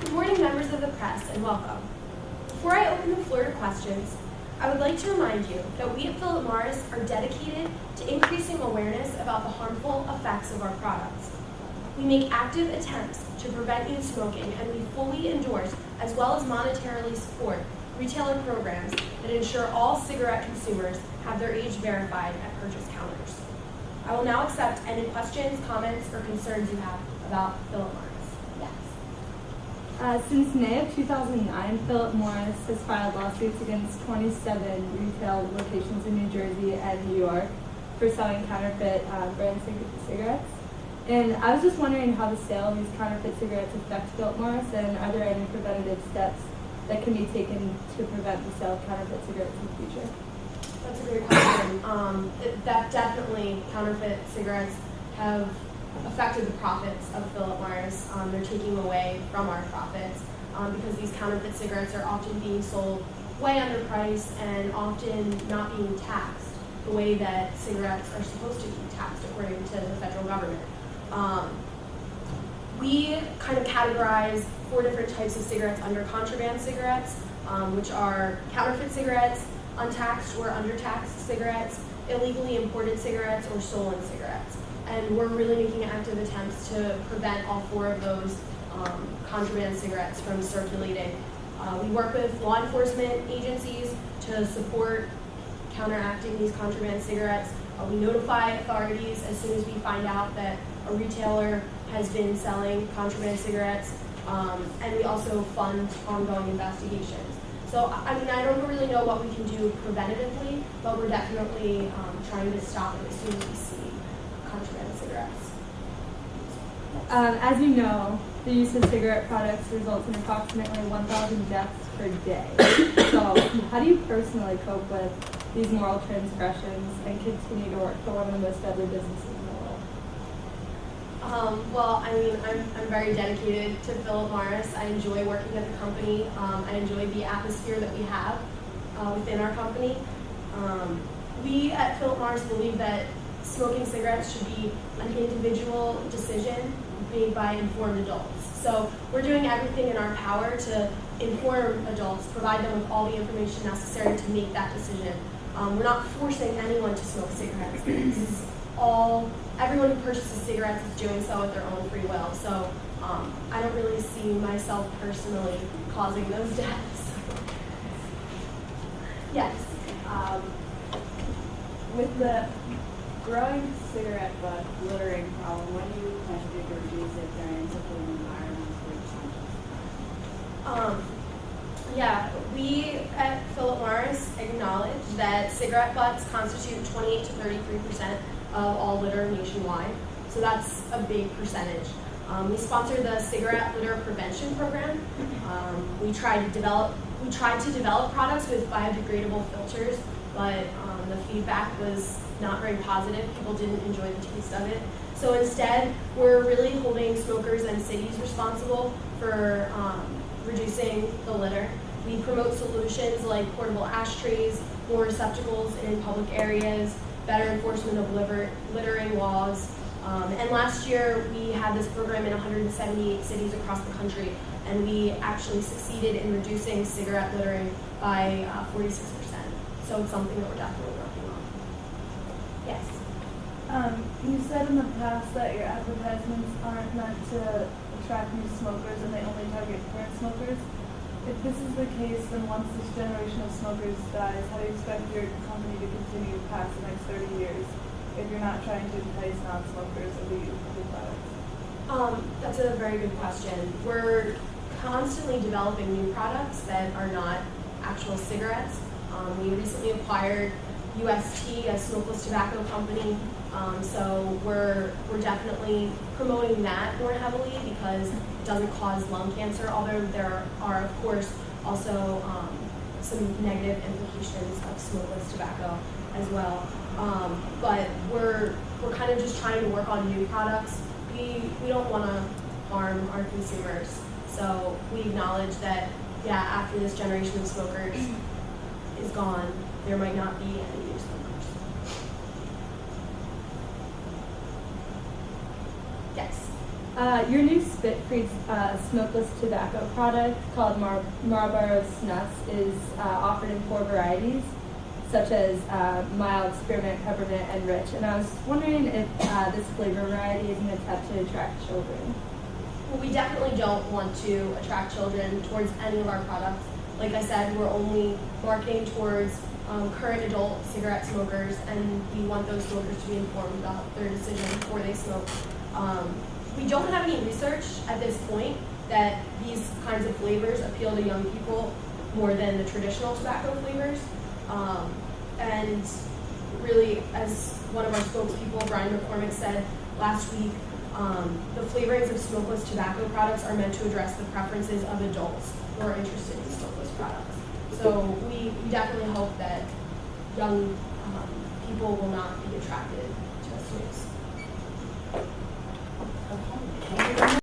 Good morning, members of the press, and welcome. Before I open the floor to questions, I would like to remind you that we at Philip Morris are dedicated to increasing awareness about the harmful effects of our products. We make active attempts to prevent youth smoking, and we fully endorse, as well as monetarily support, retailer programs that ensure all cigarette consumers have their age verified at purchase counters. I will now accept any questions, comments, or concerns you have about Philip Morris. Yes. Since May of 2009, Philip Morris has filed lawsuits against 27 retail locations in New Jersey and New York for selling counterfeit brand cigarettes. And I was just wondering how the sale of these counterfeit cigarettes affects Philip Morris, and are there any preventative steps that can be taken to prevent the sale of counterfeit cigarettes in the future? That's a great question. That definitely, counterfeit cigarettes have affected the profits of Philip Morris. They're taking away from our profits because these counterfeit cigarettes are often being sold way underpriced and often not being taxed the way that cigarettes are supposed to be taxed according to the federal government. We kind of categorize 4 different types of cigarettes under contraband cigarettes, which are counterfeit cigarettes, untaxed or undertaxed cigarettes, illegally imported cigarettes, or stolen cigarettes. And we're really making active attempts to prevent all 4 of those contraband cigarettes from circulating. We work with law enforcement agencies to support counteracting these contraband cigarettes. We notify authorities as soon as we find out that a retailer has been selling contraband cigarettes, and we also fund ongoing investigations. So, I mean, I don't really know what we can do preventatively, but we're definitely trying to stop it as soon as we see contraband cigarettes. As you know, the use of cigarette products results in approximately 1,000 deaths per day. So, how do you personally cope with these moral transgressions and continue to work for one of the most deadly businesses in the world? Well, I mean, I'm very dedicated to Philip Morris. I enjoy working at the company. I enjoy the atmosphere that we have within our company. We at Philip Morris believe that smoking cigarettes should be an individual decision made by informed adults. So we're doing everything in our power to inform adults, provide them with all the information necessary to make that decision. We're not forcing anyone to smoke cigarettes. This is everyone who purchases cigarettes is doing so at their own free will. So I don't really see myself personally causing those deaths. Yes. With the growing cigarette butt littering problem, when do you plan to reduce it during such an environment where it's Yeah, we at Philip Morris acknowledge that cigarette butts constitute 28 to 33% of all litter nationwide. So that's a big percentage. We sponsor the Cigarette Litter Prevention Program. We tried to develop products with biodegradable filters, but the feedback was not very positive. People didn't enjoy the taste of it. So instead, we're really holding smokers and cities responsible for reducing the litter. We promote solutions like portable ashtrays, more receptacles in public areas, better enforcement of littering laws. And last year, we had this program in 178 cities across the country, and we actually succeeded in reducing cigarette littering by 46%. So it's something that we're definitely working on. Yes? You said in the past that your advertisements aren't meant to attract new smokers and they only target current smokers. If this is the case, then once this generation of smokers dies, how do you expect your company to continue past the next 30 years if you're not trying to entice non-smokers with the use of your products? That's a very good question. We're constantly developing new products that are not actual cigarettes. We recently acquired UST, a smokeless tobacco company, so we're definitely promoting that more heavily because it doesn't cause lung cancer, although there are, of course, also some negative implications of smokeless tobacco as well. But we're kind of just trying to work on new products. We don't want to harm our consumers, so we acknowledge that, yeah, after this generation of smokers is gone, there might not be any new smokers. Your new spit-free smokeless tobacco product called Marlboro Snuffs is offered in 4 varieties, such as mild, spearmint, peppermint, and rich. And I was wondering if this flavor variety is an attempt to attract children. Well, we definitely don't want to attract children towards any of our products. Like I said, we're only marketing towards current adult cigarette smokers, and we want those smokers to be informed about their decision before they smoke. We don't have any research at this point that these kinds of flavors appeal to young people more than the traditional tobacco flavors. And really, as one of our spokespeople, Brian McCormick, said last week, the flavorings of smokeless tobacco products are meant to address the preferences of adults who are interested in smokeless products. So we definitely hope that young people will not be attracted to snus. Thank you very